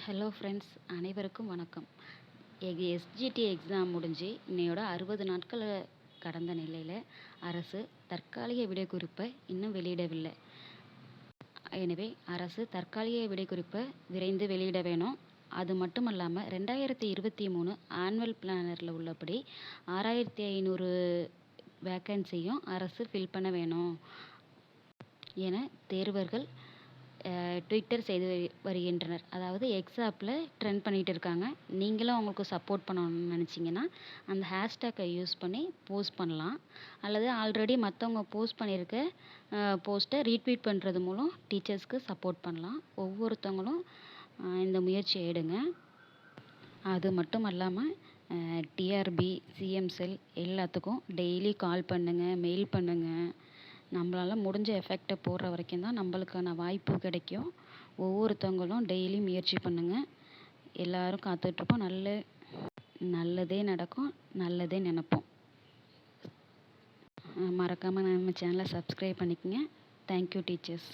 Hello friends, அனைவருக்கும் வணக்கம். SGT exam முடிஞ்சு இன்னையோட 60 நாட்கள் கடந்த நிலையில் அரசு தற்காலிக விடைக்குறிப்பை இன்னும் வெளியிடவில்லை. எனவே அரசு தற்காலிக விடைக்குறிப்பை விரைந்து வெளியிட வேணும். அது மட்டும் இல்லாமல் 2023 ஆனுவல் பிளானரில் உள்ளபடி 6500 வேக்கன்சியும் அரசு ஃபில் பண்ண வேணும் என தேர்வர்கள் ட்விட்டர் செய்து வருகின்றனர். அதாவது எக்ஸாப்பில் ட்ரெண்ட் பண்ணிகிட்டு இருக்காங்க. நீங்களும் அவங்களுக்கு சப்போர்ட் பண்ணணும்னு நினச்சிங்கன்னா அந்த ஹேஷ்டேக்கை யூஸ் பண்ணி போஸ்ட் பண்ணலாம். அல்லது ஆல்ரெடி மற்றவங்க போஸ்ட் பண்ணியிருக்க போஸ்ட்டை ரீட்வீட் பண்ணுறது மூலம் டீச்சர்ஸ்க்கு சப்போர்ட் பண்ணலாம். ஒவ்வொருத்தவங்களும் இந்த முயற்சியை எடுங்க. அது மட்டும் இல்லாமல் டிஆர்பி, சிஎம் செல் எல்லாத்துக்கும் டெய்லி கால் பண்ணுங்கள், மெயில் பண்ணுங்கள். நம்மளால் முடிஞ்ச எஃபெக்டை போடுற வரைக்கும் தான் நம்மளுக்கான வாய்ப்பு கிடைக்கும். ஒவ்வொருத்தவங்களும் டெய்லி முயற்சி பண்ணுங்கள். எல்லோரும் காத்துட்ருப்போம். நல்லதே நடக்கும், நல்லதே நினைப்போம். மறக்காமல் நம்ம சேனலை சப்ஸ்கிரைப் பண்ணிக்கங்க. Thank you teachers.